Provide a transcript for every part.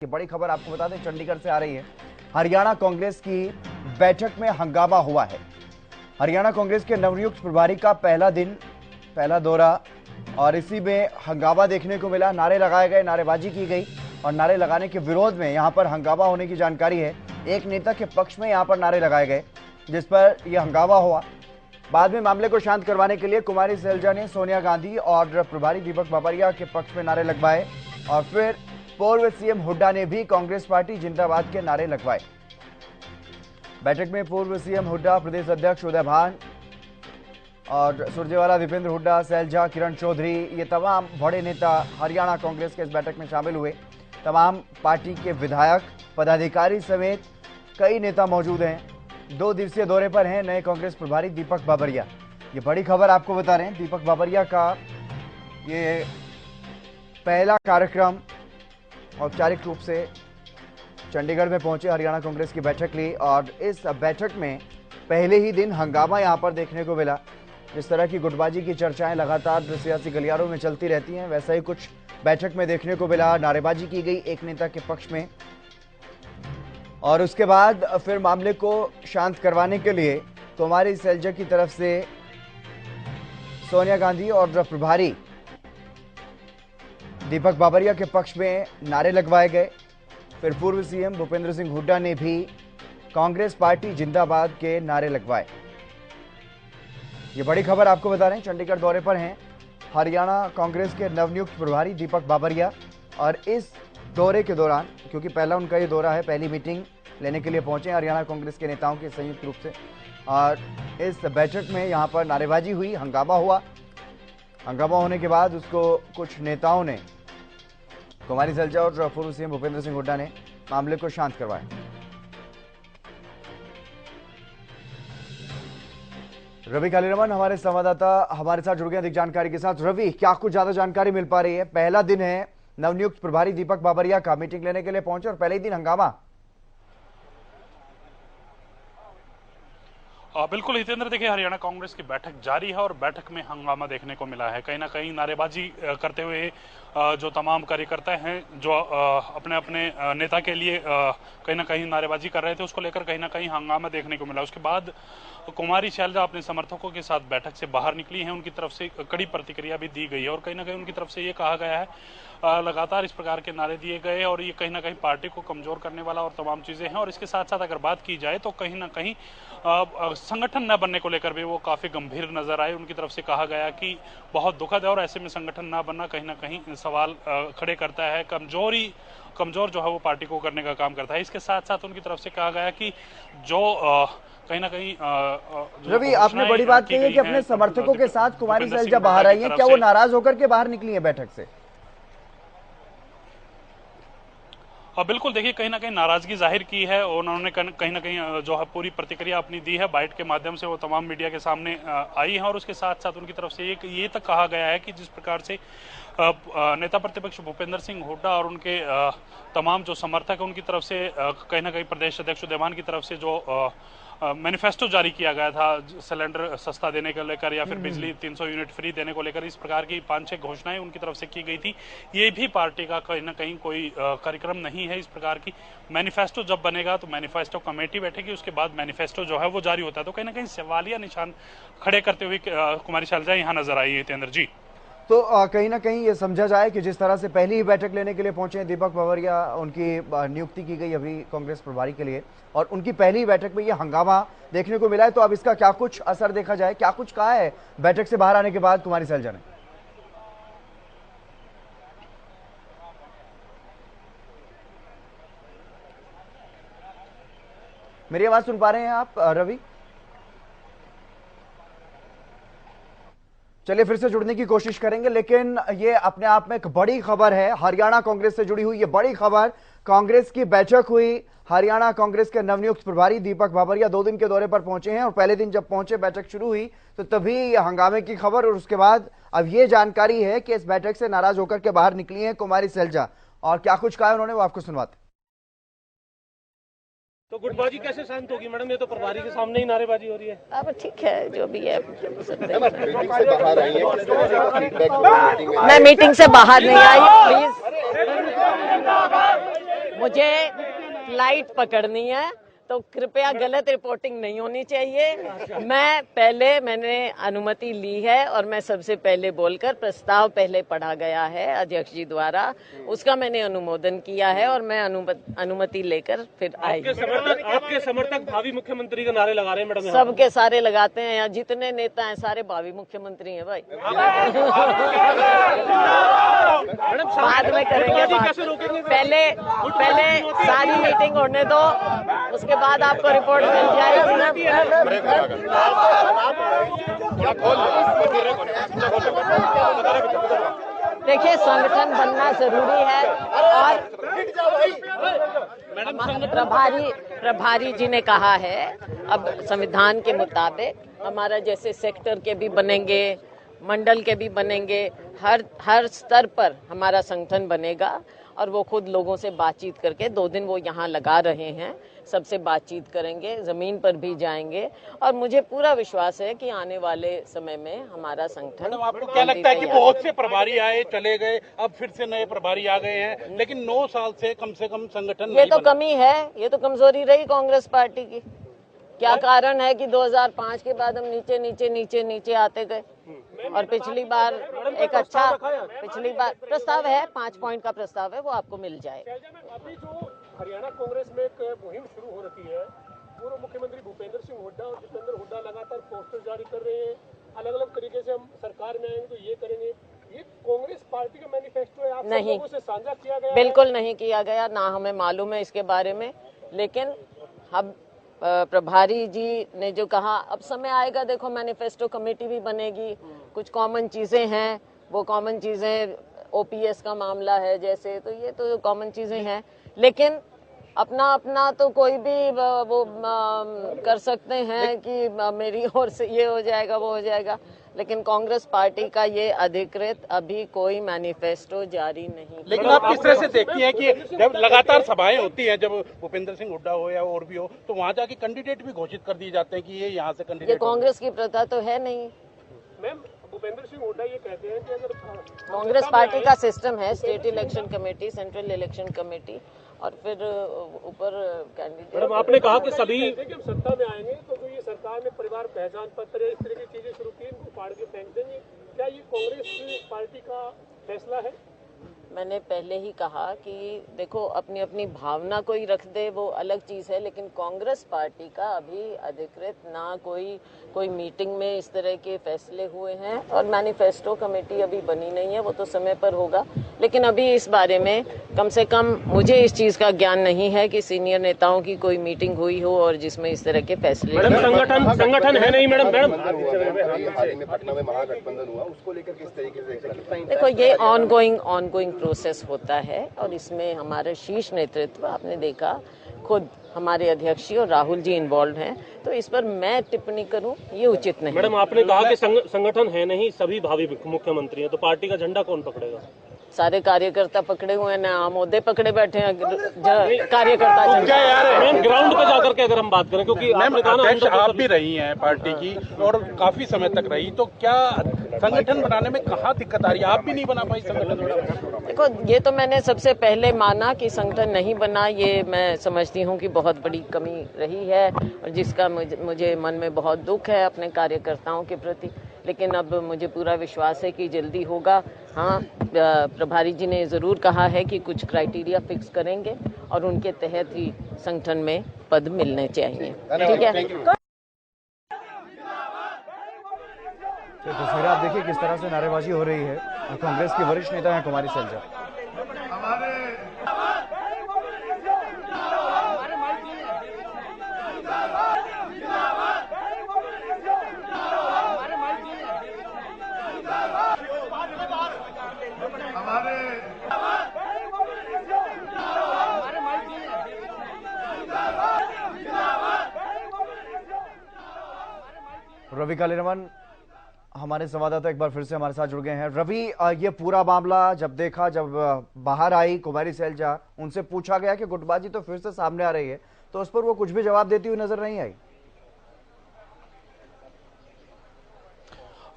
ये बड़ी खबर आपको बता दें, चंडीगढ़ से आ रही है। हरियाणा कांग्रेस की बैठक में हंगामा हुआ है। हरियाणा कांग्रेस के नवनियुक्त प्रभारी का पहला दिन, पहला दौरा, और इसी में हंगामा देखने को मिला। नारे लगाए गए, नारेबाजी की गई और नारे लगाने के विरोध में यहां पर हंगामा होने की जानकारी है। एक नेता के पक्ष में यहां पर नारे लगाए गए, जिस पर यह हंगामा हुआ। बाद में मामले को शांत करवाने के लिए कुमारी सैलजा ने सोनिया गांधी और प्रभारी दीपक बाबरिया के पक्ष में नारे लगवाए और फिर पूर्व सीएम हुड्डा ने भी कांग्रेस पार्टी जिंदाबाद के नारे लगवाए। बैठक में पूर्व सीएम हुड्डा, प्रदेश अध्यक्ष उदय भान और सुरजेवाला दीपेंद्र हुड्डा, सैलजा, किरण चौधरी, ये तमाम बड़े नेता हरियाणा कांग्रेस के इस बैठक में शामिल हुए। तमाम पार्टी के विधायक, पदाधिकारी समेत कई नेता मौजूद हैं। 2 दिवसीय दौरे पर हैं नए कांग्रेस प्रभारी दीपक बाबरिया। ये बड़ी खबर आपको बता रहे हैं। दीपक बाबरिया का ये पहला कार्यक्रम औपचारिक रूप से चंडीगढ़ में पहुंचे, हरियाणा कांग्रेस की बैठक ली और इस बैठक में पहले ही दिन हंगामा यहां पर देखने को मिला। जिस तरह की गुटबाजी की चर्चाएं लगातार सियासी गलियारों में चलती रहती हैं, वैसा ही कुछ बैठक में देखने को मिला। नारेबाजी की गई एक नेता के पक्ष में और उसके बाद फिर मामले को शांत करवाने के लिए कुमारी सैलजा की तरफ से सोनिया गांधी और प्रभारी दीपक बाबरिया के पक्ष में नारे लगवाए गए। फिर पूर्व सीएम भूपेंद्र सिंह हुड्डा ने भी कांग्रेस पार्टी जिंदाबाद के नारे लगवाए। ये बड़ी खबर आपको बता रहे हैं। चंडीगढ़ दौरे पर हैं हरियाणा कांग्रेस के नवनियुक्त प्रभारी दीपक बाबरिया और इस दौरे के दौरान, क्योंकि पहला उनका ये दौरा है, पहली मीटिंग लेने के लिए पहुंचे हरियाणा कांग्रेस के नेताओं के संयुक्त रूप से, और इस बैठक में यहां पर नारेबाजी हुई, हंगामा हुआ। हंगामा होने के बाद उसको कुछ नेताओं ने, कुमारी सैलजा और पूर्व सीएम भूपेंद्र सिंह हुड्डा ने मामले को शांत करवाया। रवि कालीरमन हमारे संवाददाता हमारे साथ जुड़ गए अधिक जानकारी के साथ। रवि, क्या कुछ ज्यादा जानकारी मिल पा रही है? पहला दिन है नवनियुक्त प्रभारी दीपक बाबरिया का, मीटिंग लेने के लिए पहुंचे और पहले ही दिन हंगामा। बिल्कुल हितेंद्र, देखिए हरियाणा कांग्रेस की बैठक जारी है और बैठक में हंगामा देखने को मिला है। कहीं ना कहीं नारेबाजी करते हुए जो तमाम कार्यकर्ता हैं जो अपने अपने नेता के लिए कहीं ना कहीं नारेबाजी कर रहे थे, उसको लेकर कहीं ना कहीं हंगामा देखने को मिला। उसके बाद कुमारी सैलजा अपने समर्थकों के साथ बैठक से बाहर निकली हैं। उनकी तरफ से कड़ी प्रतिक्रिया भी दी गई है और कहीं ना कहीं उनकी तरफ से ये कहा गया है, लगातार इस प्रकार के नारे दिए गए और ये कहीं ना कहीं पार्टी को कमजोर करने वाला और तमाम चीजें हैं। और इसके साथ साथ अगर बात की जाए तो कहीं ना कहीं संगठन न बनने को लेकर भी वो काफी गंभीर नजर आए। उनकी तरफ से कहा गया कि बहुत दुखद है और ऐसे में संगठन न बनना कहीं ना कहीं सवाल खड़े करता है, कमजोर जो है वो पार्टी को करने का काम करता है। इसके साथ साथ उनकी तरफ से कहा गया कि जो कहीं ना कहीं रवि, आपने बड़ी बात कही है कि अपने समर्थकों के साथ कुमारी सैलजा बाहर आई है, क्या वो नाराज होकर के बाहर निकली है बैठक से? बिल्कुल, देखिए कहीं ना कहीं नाराजगी जाहिर की है और उन्होंने कहीं ना कहीं जो है पूरी प्रतिक्रिया अपनी दी है। बाइट के माध्यम से वो तमाम मीडिया के सामने आई है और उसके साथ साथ उनकी तरफ से ये तक कहा गया है कि जिस प्रकार से नेता प्रतिपक्ष भूपेंद्र सिंह हुड्डा और उनके तमाम जो समर्थक हैं उनकी तरफ से कहीं ना कहीं प्रदेश अध्यक्ष उदय भान की तरफ से जो मैनिफेस्टो जारी किया गया था सिलेंडर सस्ता देने को लेकर या फिर बिजली 300 यूनिट फ्री देने को लेकर, इस प्रकार की 5-6 घोषणाएं उनकी तरफ से की गई थी। ये भी पार्टी का कहीं ना कहीं कोई कार्यक्रम नहीं है। इस प्रकार की मैनिफेस्टो जब बनेगा तो मैनिफेस्टो कमेटी बैठेगी, उसके बाद मैनिफेस्टो जो है वो जारी होता है। तो कहीं ना कहीं सवालिया निशान खड़े करते हुए कुमारी सैलजा यहाँ नजर आई है हितेंद्र जी। तो कहीं ना कहीं ये समझा जाए कि जिस तरह से पहली ही बैठक लेने के लिए पहुंचे दीपक बाबरिया, उनकी नियुक्ति की गई अभी कांग्रेस प्रभारी के लिए और उनकी पहली ही बैठक में ये हंगामा देखने को मिला है, तो अब इसका क्या कुछ असर देखा जाए? क्या कुछ कहा है बैठक से बाहर आने के बाद कुमारी सैलजा ने? मेरी आवाज सुन पा रहे हैं आप रवि? चलिए फिर से जुड़ने की कोशिश करेंगे, लेकिन ये अपने आप में एक बड़ी खबर है। हरियाणा कांग्रेस से जुड़ी हुई ये बड़ी खबर, कांग्रेस की बैठक हुई। हरियाणा कांग्रेस के नवनियुक्त प्रभारी दीपक बाबरिया 2 दिन के दौरे पर पहुंचे हैं और पहले दिन जब पहुंचे, बैठक शुरू हुई तो तभी ये हंगामे की खबर और उसके बाद अब ये जानकारी है कि इस बैठक से नाराज होकर के बाहर निकली है कुमारी सैलजा। और क्या कुछ कहा उन्होंने वो आपको सुनवाते। तो गुटबाजी कैसे शांत होगी मैडम? ये तो प्रभारी के सामने ही नारेबाजी हो रही है। अब ठीक है, जो भी है। मैं मीटिंग से बाहर नहीं आई, प्लीज। मुझे फ्लाइट पकड़नी है, तो कृपया गलत रिपोर्टिंग नहीं होनी चाहिए। मैंने अनुमति ली है और मैं सबसे पहले बोलकर प्रस्ताव पहले पढ़ा गया है अध्यक्ष जी द्वारा, उसका मैंने अनुमोदन किया है और मैं अनुमति लेकर फिर आई। आपके समर्थक भावी मुख्यमंत्री का नारे लगा रहे हैं मैडम? सबके सारे लगाते हैं, यहाँ जितने नेता हैं सारे भावी मुख्यमंत्री हैं भाई। बाद में करेंगे बात, पहले सारी मीटिंग होने दो, उसके बाद आपको रिपोर्ट मिल जाएगी ना। देखिए, संगठन बनना जरूरी है और प्रभारी जी ने कहा है, अब संविधान के मुताबिक हमारा जैसे सेक्टर के भी बनेंगे, मंडल के भी बनेंगे, हर स्तर पर हमारा संगठन बनेगा और वो खुद लोगों से बातचीत करके 2 दिन वो यहाँ लगा रहे हैं, सबसे बातचीत करेंगे, जमीन पर भी जाएंगे और मुझे पूरा विश्वास है कि आने वाले समय में हमारा संगठन। मैडम, आपको क्या लगता है कि बहुत से प्रभारी आए चले गए, अब फिर से नए प्रभारी आ गए हैं, लेकिन 9 साल से कम संगठन ये तो कमी है, ये तो कमजोरी रही कांग्रेस पार्टी की। क्या कारण है कि 2005 के बाद हम नीचे आते गए और पिछली बार एक अच्छा प्रस्ताव है, 5 पॉइंट का प्रस्ताव है, वो आपको मिल जाएगा। अभी जो हरियाणा कांग्रेस में एक मुहिम शुरू हो रखी है, पूर्व मुख्यमंत्री भूपेंद्र सिंह हुड्डा और जितेंद्र हुड्डा लगातार पोस्टर जारी कर रहे हैं, अलग अलग तरीके से हम सरकार में आएंगे तो ये करेंगे। ये कांग्रेस पार्टी का मैनिफेस्टो है, आप नहीं, लोगों से साझा किया गया? बिल्कुल नहीं किया गया, ना हमें मालूम है इसके बारे में, लेकिन हम प्रभारी जी ने जो कहा, अब समय आएगा, देखो मैनिफेस्टो कमेटी भी बनेगी, कुछ कॉमन चीजें हैं, वो कॉमन चीजें ओपीएस का मामला है जैसे, तो ये तो कॉमन चीजें हैं, लेकिन अपना तो कोई भी वो कर सकते हैं कि मेरी ओर से ये हो जाएगा वो हो जाएगा, लेकिन कांग्रेस पार्टी का ये अधिकृत अभी कोई मैनिफेस्टो जारी नहीं। लेकिन आप किस तरह से देखती हैं कि जब लगातार सभाएं होती हैं, जब भूपेंद्र सिंह हुड्डा हो या और भी हो, तो वहां जाके कैंडिडेट भी घोषित कर दिए जाते हैं कि ये यहाँ से कैंडिडेट। ये कांग्रेस की प्रथा तो है नहीं। मैम, भूपेंद्र सिंह हुड्डा ये कहते हैं कि अगर कांग्रेस पार्टी का सिस्टम है, state election committee, central election committee और फिर ऊपर कैंडिडेट। मैडम, आपने कहा कि सभी हम सत्ता में आएंगे तो जो ये सरकार ने परिवार पहचान पत्र इस तरह की चीजें शुरू की, इनको फाड़ के फेंक देंगे, क्या ये कांग्रेस पार्टी का फैसला है? मैंने पहले ही कहा कि देखो, अपनी अपनी भावना कोई रख दे वो अलग चीज है, लेकिन कांग्रेस पार्टी का अभी अधिकृत ना कोई मीटिंग में इस तरह के फैसले हुए हैं और मैनिफेस्टो कमेटी अभी बनी नहीं है, वो तो समय पर होगा, लेकिन अभी इस बारे में कम से कम मुझे इस चीज का ज्ञान नहीं है कि सीनियर नेताओं की कोई मीटिंग हुई हो और जिसमें इस तरह के फैसले। संगठन है नहीं मैडम। पटना में महागठबंधन हुआ, उसको लेकर किस तरीके से? देखो, ये ऑनगोइंग प्रोसेस होता है और इसमें हमारे शीर्ष नेतृत्व, आपने देखा खुद हमारे अध्यक्ष जी और राहुल जी इन्वॉल्व हैं, तो इस पर मैं टिप्पणी करूं ये उचित नहीं। मैडम, आपने कहा कि संगठन है नहीं, सभी भावी मुख्यमंत्री हैं, तो पार्टी का झंडा कौन पकड़ेगा? सारे कार्यकर्ता पकड़े हुए हैं ना, मोदे पकड़े बैठे हैं कार्यकर्ता। मैम, ग्राउंड पे जाकर के अगर हम बात करें, क्योंकि अध्यक्ष आप भी रही हैं पार्टी की और काफी समय तक रही, तो क्या संगठन बनाने में कहाँ दिक्कत आ रही है? आप भी नहीं बना पाई संगठन? देखो, ये तो मैंने सबसे पहले माना कि संगठन नहीं बना, ये मैं समझती हूँ कि बहुत बड़ी कमी रही है और जिसका मुझे मन में बहुत दुख है अपने कार्यकर्ताओं के प्रति, लेकिन अब मुझे पूरा विश्वास है कि जल्दी होगा। हाँ, प्रभारी जी ने जरूर कहा है कि कुछ क्राइटेरिया फिक्स करेंगे और उनके तहत ही संगठन में पद मिलने चाहिए। ठीक है। तो तस्वीर आप देखिए किस तरह से नारेबाजी हो रही है। कांग्रेस की वरिष्ठ नेता हैं कुमारी सैलजा। रवि कालीरमन हमारे संवाददाता एक बार फिर से हमारे साथ जुड़ गए हैं। रवि, ये पूरा मामला जब बाहर आई कुमारी सैलजा, उनसे पूछा गया कि गुटबाजी तो फिर से सामने आ रही है, तो उस पर वो कुछ भी जवाब देती हुई नजर नहीं आई।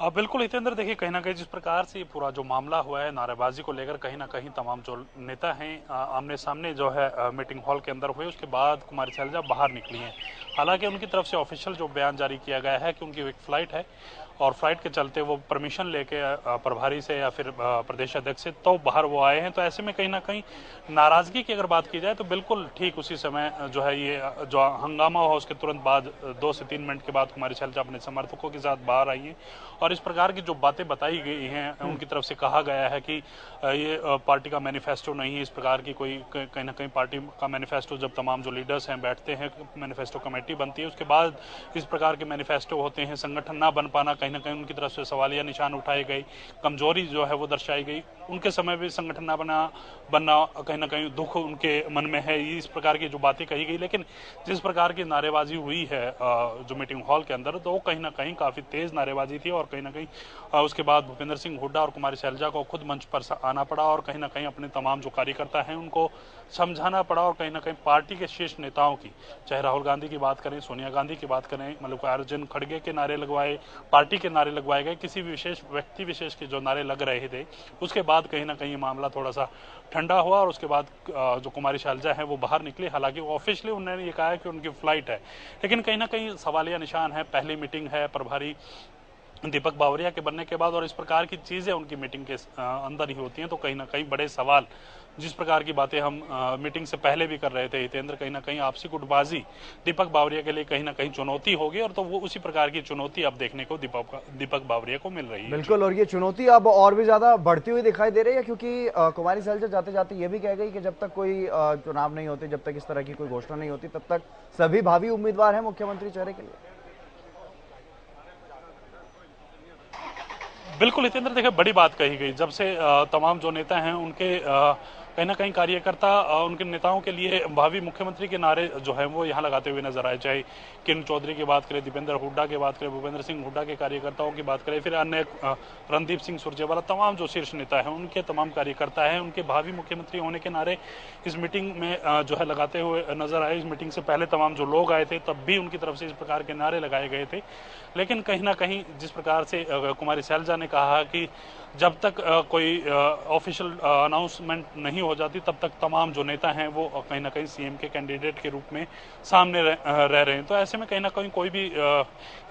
बिल्कुल हितेंद्र, देखिए कहीं ना कहीं जिस प्रकार से ये पूरा जो मामला हुआ है नारेबाजी को लेकर, कहीं ना कहीं तमाम जो नेता हैं आमने सामने जो है मीटिंग हॉल के अंदर हुए, उसके बाद कुमारी शैलजा बाहर निकली हैं। हालांकि उनकी तरफ से ऑफिशियल जो बयान जारी किया गया है कि उनकी एक फ्लाइट है और फ्लाइट के चलते वो परमिशन लेके प्रभारी से या फिर प्रदेश अध्यक्ष से तो बाहर वो आए हैं। तो ऐसे में कहीं ना कहीं नाराजगी की अगर बात की जाए तो बिल्कुल ठीक उसी समय जो है ये जो हंगामा हुआ उसके तुरंत बाद 2 से 3 मिनट के बाद कुमारी शैलजा अपने समर्थकों के साथ बाहर आई हैं और इस प्रकार की जो बातें बताई गई हैं उनकी तरफ से कहा गया है कि ये पार्टी का मैनिफेस्टो नहीं है। इस प्रकार की कोई कहीं ना कहीं पार्टी का मैनिफेस्टो जब तमाम जो लीडर्स हैं बैठते हैं, मैनिफेस्टो कमेटी बनती है, उसके बाद इस प्रकार के मैनिफेस्टो होते हैं। संगठन ना बन पाना, कहीं ना कहीं उनकी तरफ से सवालिया निशान उठाए गए, कमजोरी जो है वो दर्शाई गई। उनके समय भी संगठन ना बनना कहीं ना कहीं दुख उनके मन में है, इस प्रकार की जो बातें कही गई। लेकिन जिस प्रकार की नारेबाजी हुई है जो मीटिंग हॉल के अंदर, तो वो कहीं ना कहीं काफी तेज नारेबाजी थी और कहीं ना कहीं उसके बाद भूपेंद्र सिंह हुड्डा और कुमारी शैलजा को खुद मंच पर आना पड़ा और कहीं ना कहीं अपने तमाम जो कार्यकर्ता हैं उनको समझाना पड़ा और कहीं ना कहीं पार्टी के शीर्ष नेताओं की, चाहे राहुल गांधी की बात करें, सोनिया गांधी की बात करें, मल्लिकार्जुन खड़गे के नारे लगवाए, पार्टी के नारे लगवाए गए, किसी भी विशेष व्यक्ति विशेष के जो नारे लग रहे थे, उसके बाद कहीं ना कहीं मामला थोड़ा सा ठंडा हुआ और उसके बाद जो कुमारी शैलजा है वो बाहर निकली। हालांकि ऑफिशियली उन्होंने ये कहा है कि उनकी फ्लाइट है, लेकिन कहीं ना कहीं सवालिया निशान है। पहली मीटिंग है प्रभारी दीपक बावरिया के बनने के बाद और इस प्रकार की चीजें उनकी मीटिंग के अंदर ही होती हैं, तो कहीं ना कहीं बड़े सवाल, जिस प्रकार की बातें हम मीटिंग से पहले भी कर रहे थे हितेंद्र, कहीं ना कहीं आपसी गुटबाजी दीपक बावरिया के लिए कहीं ना कहीं चुनौती होगी और तो वो उसी प्रकार की चुनौती अब देखने को दीपक बावरिया को मिल रही है। बिल्कुल, और ये चुनौती अब और भी ज्यादा बढ़ती हुई दिखाई दे रही है क्योंकि कुमारी शैलजा जाते जाते ये भी कह गई कि जब तक कोई चुनाव नहीं होते, जब तक इस तरह की कोई घोषणा नहीं होती, तब तक सभी भावी उम्मीदवार हैं मुख्यमंत्री चेहरे के लिए। बिल्कुल हितेंद्र, देखिए बड़ी बात कही गई जब से तमाम जो नेता हैं उनके कहीं ना कहीं कार्यकर्ता उनके नेताओं के लिए भावी मुख्यमंत्री के नारे जो है वो यहाँ लगाते हुए नजर आए। चाहे किरण चौधरी की बात करें, दीपेंद्र हुड्डा की बात करें, भूपेंद्र सिंह हुड्डा के कार्यकर्ताओं की बात करें, फिर अन्य रणदीप सिंह सुरजेवाला, तमाम जो शीर्ष नेता हैं उनके तमाम कार्यकर्ता हैं, उनके भावी मुख्यमंत्री होने के नारे इस मीटिंग में जो है लगाते हुए नजर आए। इस मीटिंग से पहले तमाम जो लोग आए थे तब भी उनकी तरफ से इस प्रकार के नारे लगाए गए थे। लेकिन कहीं ना कहीं जिस प्रकार से कुमारी शैलजा ने कहा कि जब तक कोई ऑफिशियल अनाउंसमेंट नहीं हो जाती तब तक तमाम जो नेता हैं वो कहीं ना कहीं सीएम के कैंडिडेट के रूप में सामने रह रहे हैं। तो ऐसे में कहीं ना कहीं कोई भी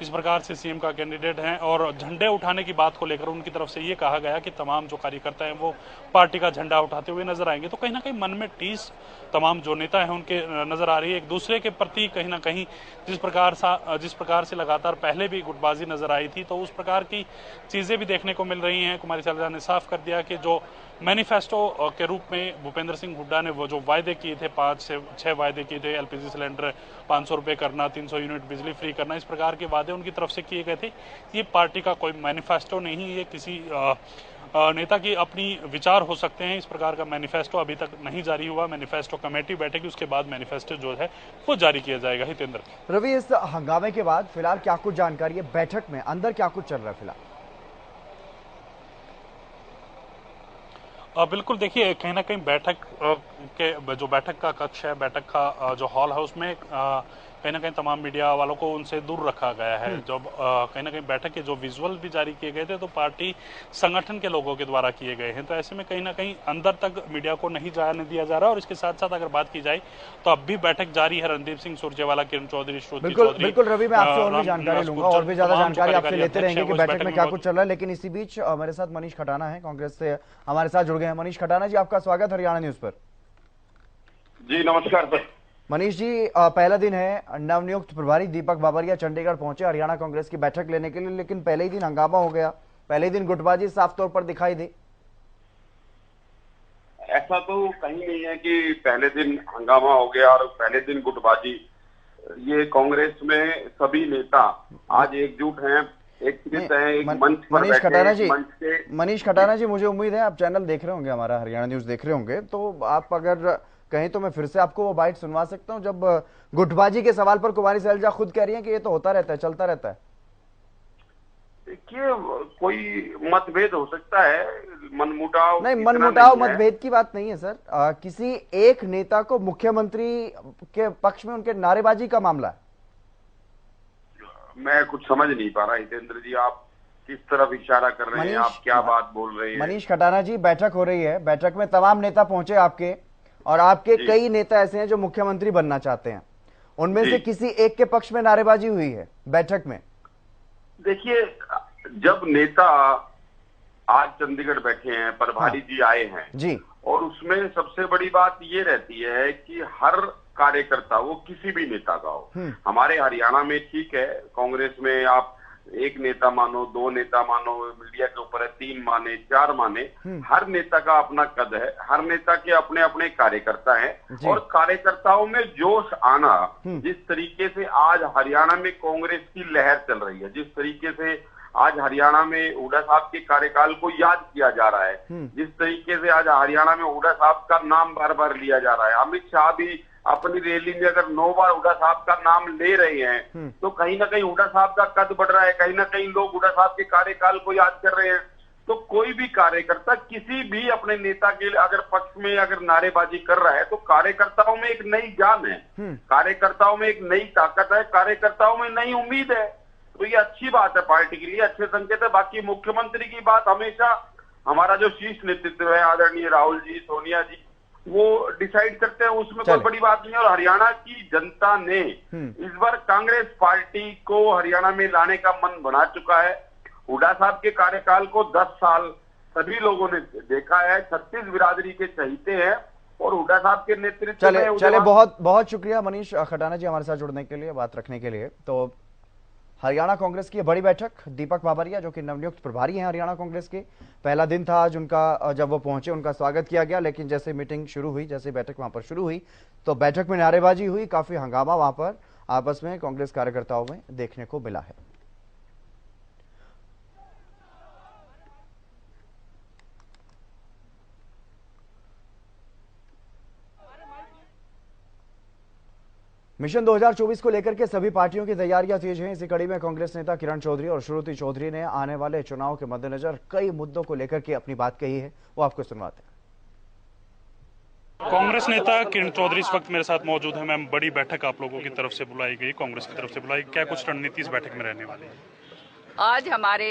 इस प्रकार से सीएम का कैंडिडेट है और झंडे उठाने की बात को लेकर उनकी तरफ से ये कहा गया कि तमाम जो कार्यकर्ता हैं वो पार्टी का झंडा उठाते हुए नजर आएंगे। तो कहीं ना कहीं मन में टीस तमाम जो नेता हैं उनके नजर आ रही है। एक दूसरे के प्रति कहीं ना कहीं जिस प्रकार से लगातार पहले भी गुटबाजी नजर आई थी, तो उस प्रकार की चीजें भी देखने को मिल रही हैं। कुमारी शैलजा ने साफ कर दिया कि जो मैनिफेस्टो के रूप में भूपेंद्र सिंह हुड्डा ने वो जो वायदे किए थे, 5 से 6 वायदे किए थे, एलपीजी सिलेंडर 500 रुपए करना, 300 यूनिट बिजली फ्री करना, इस प्रकार के वादे उनकी तरफ से किए गए थे। ये पार्टी का कोई मैनिफेस्टो नहीं, ये किसी नेता की अपनी विचार हो सकते हैं। इस प्रकार का मैनिफेस्टो अभी तक नहीं जारी हुआ। मैनिफेस्टो कमेटी बैठेगी, उसके बाद मैनिफेस्टो जो है वो जारी किया जाएगा। हितेंद्र, रवि, इस हंगामे के बाद फिलहाल क्या कुछ जानकारी है, बैठक में अंदर क्या कुछ चल रहा है फिलहाल? बिल्कुल, देखिए कहीं ना कहीं बैठक के जो बैठक का कक्ष है, बैठक का जो हॉल है, उसमें कहीं ना कहीं तमाम मीडिया वालों को उनसे दूर रखा गया है। जब कहीं ना कहीं बैठक के जो विजुअल भी जारी किए गए थे तो पार्टी संगठन के लोगों के द्वारा किए गए हैं। तो ऐसे में कहीं ना कहीं अंदर तक मीडिया को नहीं जाने दिया जा रहा। और इसके साथ साथ अगर बात की जाए तो अब भी बैठक जारी है। रणदीप सिंह सुरजेवाला, किरण चौधरी, श्रुति चौधरी। बिल्कुल रवि, मैं आपसे और भी जानकारी लूंगा, और भी ज्यादा जानकारी आपसे लेते रहेंगे कि बैठक में क्या कुछ चल रहा है। लेकिन इसी बीच मेरे साथ मनीष खटाना है, कांग्रेस से हमारे साथ जुड़ गए हैं। मनीष खटाना जी, आपका स्वागत हरियाणा न्यूज पर। जी नमस्कार सर। मनीष जी, पहला दिन है, नवनियुक्त प्रभारी दीपक बावरिया चंडीगढ़ पहुंचे हरियाणा कांग्रेस की बैठक लेने के लिए, लेकिन पहले ही दिन हंगामा हो गया, पहले ही दिन गुटबाजी साफ तौर पर दिखाई दी। ऐसा तो कहीं नहीं है कि पहले दिन हंगामा हो गया और पहले दिन गुटबाजी। ये कांग्रेस में सभी नेता आज एकजुट हैं, एकत्रित हैं, एक मंच पर मनीष खटाना जी, बैठे। मनीष खटाना जी, मुझे उम्मीद है आप चैनल देख रहे होंगे, हमारा हरियाणा न्यूज देख रहे होंगे, तो आप अगर कहीं तो मैं फिर से आपको वो बाइट सुनवा सकता हूं जब गुटबाजी के सवाल पर कुमारी शैलजा खुद कह रही हैं कि ये तो होता रहता है, चलता रहता है। देखिए, कोई मतभेद हो सकता है, मनमुटाव नहीं, मनमुटाव मतभेद की बात नहीं है सर। किसी एक नेता को मुख्यमंत्री के पक्ष में उनके नारेबाजी का मामला है। मैं कुछ समझ नहीं पा रहा हितेंद्र जी, आप किस तरफ इशारा कर रहे हैं, आप क्या बात बोल रहे हैं। मनीष खटाना जी, बैठक हो रही है, बैठक में तमाम नेता पहुंचे आपके, और आपके कई नेता ऐसे हैं जो मुख्यमंत्री बनना चाहते हैं, उनमें से किसी एक के पक्ष में नारेबाजी हुई है बैठक में? देखिए, जब नेता आज चंडीगढ़ बैठे हैं, प्रभारी जी आए हैं जी, और उसमें सबसे बड़ी बात ये रहती है कि हर कार्यकर्ता, वो किसी भी नेता का हो, हमारे हरियाणा में ठीक है, कांग्रेस में आप एक नेता मानो, दो नेता मानो, मीडिया के ऊपर है 3 माने 4 माने, हर नेता का अपना कद है, हर नेता के अपने अपने कार्यकर्ता हैं, और कार्यकर्ताओं में जोश आना, जिस तरीके से आज हरियाणा में कांग्रेस की लहर चल रही है, जिस तरीके से आज हरियाणा में हुड्डा साहब के कार्यकाल को याद किया जा रहा है, जिस तरीके से आज हरियाणा में हुड्डा साहब का नाम बार बार लिया जा रहा है, अमित शाह भी अपनी रैली में अगर 9 बार हुड्डा साहब का नाम ले रहे हैं, तो कहीं ना कहीं हुड्डा साहब का कद बढ़ रहा है, कहीं ना कहीं लोग हुड्डा साहब के कार्यकाल को याद कर रहे हैं। तो कोई भी कार्यकर्ता किसी भी अपने नेता के अगर पक्ष में अगर नारेबाजी कर रहा है, तो कार्यकर्ताओं में एक नई जान है, कार्यकर्ताओं में एक नई ताकत है, कार्यकर्ताओं में नई उम्मीद है। तो ये अच्छी बात है, पार्टी के लिए अच्छे संकेत है। बाकी मुख्यमंत्री की बात हमेशा हमारा जो शीर्ष नेतृत्व है, आदरणीय राहुल जी, सोनिया जी, वो डिसाइड करते हैं, उसमें कोई बड़ी बात नहीं है। और हरियाणा की जनता ने इस बार कांग्रेस पार्टी को हरियाणा में लाने का मन बना चुका है। हुड्डा साहब के कार्यकाल को 10 साल सभी लोगों ने देखा है, 36 बिरादरी के चहीते हैं, और हुड्डा साहब के नेतृत्व में चले बहुत बहुत शुक्रिया मनीष खटाना जी हमारे साथ जुड़ने के लिए, बात रखने के लिए। तो हरियाणा कांग्रेस की बड़ी बैठक, दीपक बाबरिया जो कि नवनियुक्त प्रभारी हैं हरियाणा कांग्रेस के, पहला दिन था आज उनका, जब वो पहुंचे उनका स्वागत किया गया, लेकिन जैसे मीटिंग शुरू हुई, जैसे बैठक वहां पर शुरू हुई, तो बैठक में नारेबाजी हुई, काफी हंगामा वहां पर आपस में कांग्रेस कार्यकर्ताओं में देखने को मिला है। मिशन 2024 को लेकर के सभी पार्टियों की तैयारियां तेज हैं। इसी कड़ी में कांग्रेस नेता किरण चौधरी और श्रुति चौधरी ने आने वाले चुनाव के मद्देनजर कई मुद्दों को लेकर के अपनी बात कही है, वो आपको सुनवाते हैं। कांग्रेस नेता किरण चौधरी इस वक्त मेरे साथ मौजूद है। मैम, बड़ी बैठक आप लोगों की तरफ से बुलाई गई, कांग्रेस की तरफ से बुलाई, क्या कुछ रणनीति इस बैठक में रहने वाली है? आज हमारे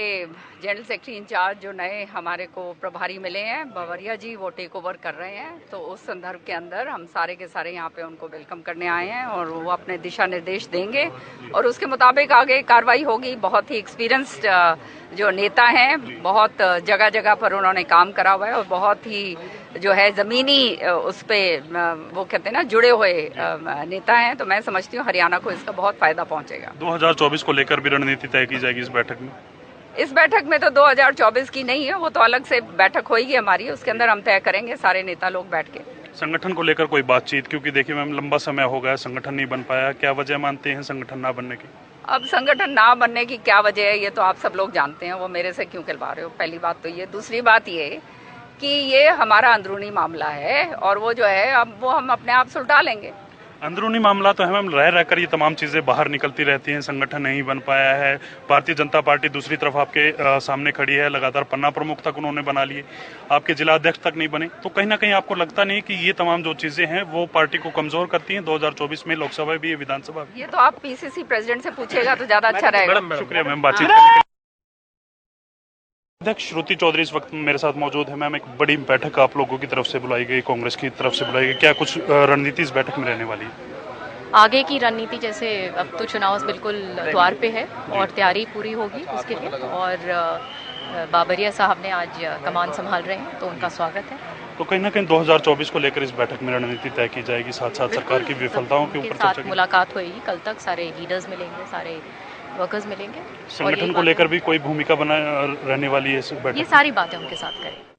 जनरल सेक्रेटरी इंचार्ज जो नए हमारे को प्रभारी मिले हैं, बाबरिया जी, वो टेक ओवर कर रहे हैं, तो उस संदर्भ के अंदर हम सारे के सारे यहाँ पे उनको वेलकम करने आए हैं, और वो अपने दिशा निर्देश देंगे और उसके मुताबिक आगे कार्रवाई होगी। बहुत ही एक्सपीरियंस्ड जो नेता हैं, बहुत जगह जगह पर उन्होंने काम करा हुआ है, और बहुत ही जो है ज़मीनी उस पर वो कहते हैं ना जुड़े हुए नेता हैं। तो मैं समझती हूँ हरियाणा को इसका बहुत फायदा पहुँचेगा। 2024 को लेकर भी रणनीति तय की जाएगी इस बैठक में? इस बैठक में तो 2024 की नहीं है, वो तो अलग से बैठक होगी हमारी, उसके अंदर हम तय करेंगे सारे नेता लोग बैठ के। संगठन को लेकर कोई बातचीत, क्योंकि देखिए मैम लंबा समय हो गया संगठन नहीं बन पाया, क्या वजह मानते हैं संगठन ना बनने की? अब संगठन ना बनने की क्या वजह है ये तो आप सब लोग जानते हैं, वो मेरे से क्यों कहलवा रहे हो, पहली बात तो ये। दूसरी बात ये कि ये हमारा अंदरूनी मामला है, और वो जो है अब वो हम अपने आप सुलझा लेंगे। अंदरूनी मामला तो है मैम, रह रहकर ये तमाम चीजें बाहर निकलती रहती हैं, संगठन नहीं बन पाया है। भारतीय जनता पार्टी दूसरी तरफ आपके सामने खड़ी है, लगातार पन्ना प्रमुख तक उन्होंने बना लिए, आपके जिला अध्यक्ष तक नहीं बने, तो कहीं ना कहीं आपको लगता नहीं कि ये तमाम जो चीजें हैं वो पार्टी को कमजोर करती हैं? 2024 में लोकसभा भी है, विधानसभा भी। ये तो आप पीसीसी प्रेसिडेंट से पूछेगा तो ज्यादा अच्छा रहेगा। शुक्रिया मैम बातचीत करने के लिए। अध्यक्ष श्रुति चौधरी इस वक्त मेरे साथ मौजूद है। मैम, एक बड़ी बैठक आप लोगों की तरफ से बुलाई गई, कांग्रेस की तरफ से बुलाई गई, क्या कुछ रणनीति इस बैठक में रहने वाली है? आगे की रणनीति जैसे अब तो चुनाव बिल्कुल द्वार पे है और तैयारी पूरी होगी उसके लिए, और बाबरिया साहब ने आज कमान संभाल रहे हैं तो उनका स्वागत है। तो कहीं ना कहीं 2024 को लेकर इस बैठक में रणनीति तय की जाएगी, साथ साथ सरकार की विफलताओं के ऊपर चर्चा मुलाकात होगी। कल तक सारे लीडर्स मिलेंगे, सारे वर्कर्स मिलेंगे। संगठन को लेकर भी कोई भूमिका बना रहने वाली है इस बैठक? ये सारी बातें उनके साथ करें।